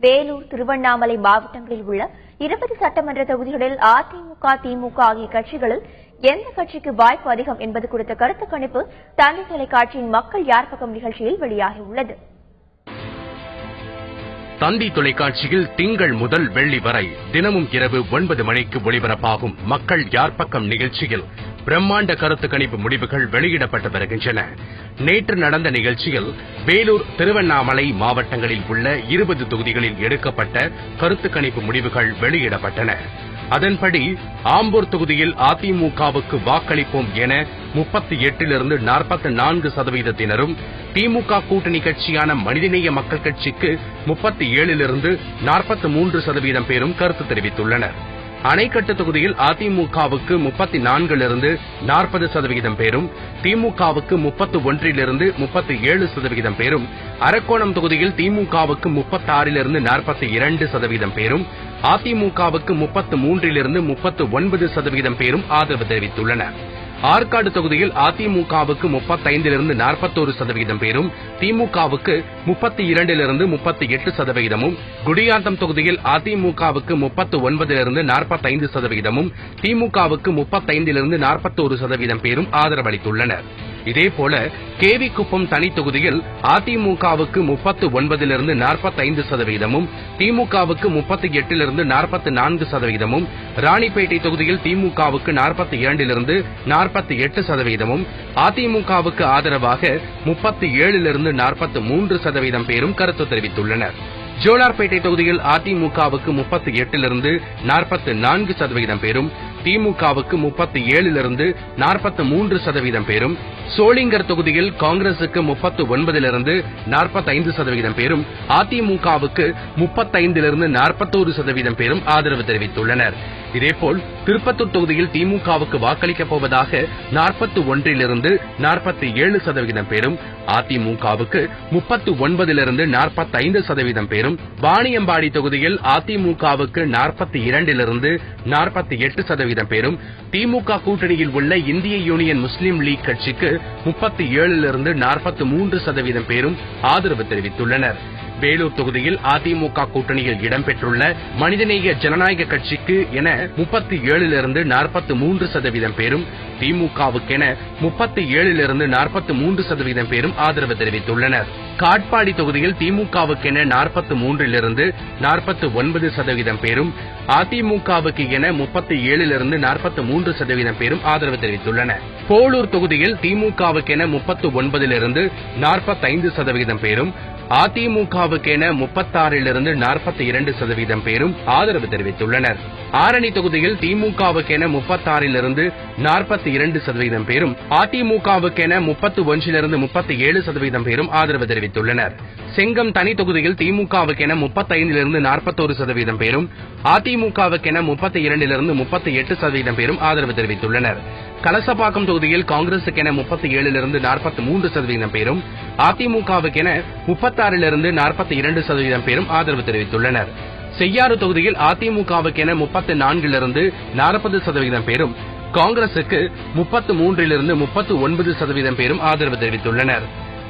வேலூர், திருவண்ணாமலை மாவட்டங்களில் உள்ள 20 சட்டமன்ற தொகுதிகளில் அதிமுக, திமுக ஆகிய கட்சிகளில் எந்த கட்சிக்கு வாய்ப்பு அதிகம் என்பது குறித்த கருத்து கணிப்பு தந்தி தொலைக்காட்சியின் மக்கள் யார் பக்கம் நிகழ்ச்சியில் வெளியாகியுள்ளது. தந்தி தொலைக்காட்சியில் திங்கள் முதல் வெள்ளி வரை தினமும் இரவு 9 மணிக்கு ஒளிபரப்பாகும் மக்கள் யார் பக்கம் நிகழ்ச்சியில் பிரம்மாண்ட கருத்து கணிப்பு முடிவுகள் வெளியிடப்பட்டு வருகின்றன. நேற்று நடந்த நிகழ்ச்சியில் வேலூர், திருவண்ணாமலை மாவட்டங்களில் உள்ள 20 தொகுதிகளில் எடுக்கப்பட்ட கருத்து கணிப்பு முடிவுகள் வெளியிடப்பட்டன. அதன்படி ஆம்பூர் தொகுதியில் அதிமுகவுக்கு வாக்களிப்போம் என 38லிருந்து 44% திமுக கூட்டணி கட்சியான மனிதநேய மக்கள் கட்சிக்கு 37லிருந்து 43% பேரும் கருத்து தெரிவித்துள்ளனர். அணைக்கட்டு தொகுதியில் அதிமுகவுக்கு 34லிருந்து 40% பேரும், திமுகவுக்கு 31லிருந்து 37% பேரும், அரக்கோணம் தொகுதியில் திமுகவுக்கு 36லிருந்து 42% பேரும், அதிமுகவுக்கு 33லிருந்து 39% பேரும் ஆதரவு தெரிவித்துள்ளனர். ஆற்காடு தொகுதியில் அதிமுகவுக்கு 35லிருந்து 41% பேரும், திமுகவுக்கு 32லிருந்து 38%, குடியாத்தம் தொகுதியில் அதிமுகவுக்கு 39லிருந்து 45%, திமுகவுக்கு 35லிருந்து 41% பேரும் ஆதரவளித்துள்ளனர். இதேபோல கேவிக்குப்பம் தனி தொகுதியில் அதிமுகவுக்கு 39லிருந்து 45%, திமுகவுக்கு 38லிருந்து 44%, ராணிப்பேட்டை தொகுதியில் திமுகவுக்கு 42லிருந்து 48%, அதிமுகவுக்கு ஆதரவாக 37லிருந்து 43% பேரும் கருத்து தெரிவித்துள்ளனர். ஜோலார்பேட்டை தொகுதியில் அதிமுகவுக்கு 38லிருந்து 44% பேரும், திமுகவுக்கு 37லிருந்து 43% பேரும், சோளிங்கர் தொகுதியில் காங்கிரசுக்கு 39லிருந்து 45% பேரும், அதிமுகவுக்கு 35லிருந்து 41% பேரும் ஆதரவு தெரிவித்துள்ளனர். இதேபோல் திருப்பத்தூர் தொகுதியில் திமுகவுக்கு வாக்களிக்கப் போவதாக 41லிருந்து 47% பேரும், அதிமுகவுக்கு 39லிருந்து 45% பேரும், வாணியம்பாடி தொகுதியில் அதிமுகவுக்கு 42லிருந்து 48% பேரும், திமுக கூட்டணியில் உள்ள இந்திய யூனியன் முஸ்லீம் லீக் கட்சிக்கு 37லிருந்து 43% பேரும் ஆதரவு தெரிவித்துள்ளனர். வேலூர் தொகுதியில் அதிமுக கூட்டணியில் இடம்பெற்றுள்ள மனிதநேய ஜனநாயக கட்சிக்கு என 37லிருந்து 43% பேரும், திமுகவுக்கென 37லிருந்து 43% பேரும் ஆதரவு தெரிவித்துள்ளனர். காட்பாடி தொகுதியில் திமுகவுக்கென 43லிருந்து 49% பேரும், அதிமுகவுக்கு என 37லிருந்து 43% பேரும் ஆதரவு தெரிவித்துள்ளனர். போளூர் தொகுதியில் திமுகவுக்கென 39லிருந்து 45% பேரும், அதிமுகவுக்கென 36லிருந்து 42% பேரும் ஆதரவு தெரிவித்துள்ளனர். ஆரணி தொகுதியில் திமுகவுக்கென 36லிருந்து 42% பேரும், அதிமுகவுக்கென 31லிருந்து 37% பேரும் ஆதரவு தெரிவித்துள்ளனர். செங்கம் தனி தொகுதியில் திமுகவுக்கென 35லிருந்து 41% பேரும், அதிமுகவுக்கென 32லிருந்து 38% பேரும் ஆதரவு தெரிவித்துள்ளனர். கலசப்பாக்கம் தொகுதியில் காங்கிரசுக்கென 37லிருந்து 43% பேரும், அதிமுகவுக்கென 36லிருந்து 42% பேரும் ஆதரவு தெரிவித்துள்ளனர். செய்யாறு தொகுதியில் அதிமுகவுக்கென 34லிருந்து 40% பேரும், காங்கிரசுக்கு 33லிருந்து 39% பேரும் ஆதரவு தெரிவித்துள்ளனர்.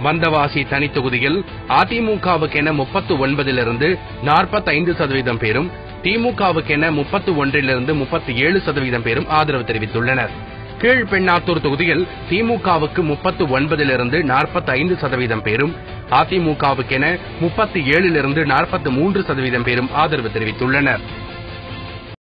வந்தவாசி தனி தொகுதியில் அதிமுகவுக்கென 39லிருந்து 45% பேரும், திமுகவுக்கென 31லிருந்து 37% பேரும் ஆதரவு தெரிவித்துள்ளனர். கீழ்பெண்ணாத்தூர் தொகுதியில் திமுகவுக்கு 39லிருந்து 45% பேரும், அதிமுகவுக்கென 37லிருந்து 43% பேரும் ஆதரவு தெரிவித்துள்ளனர்.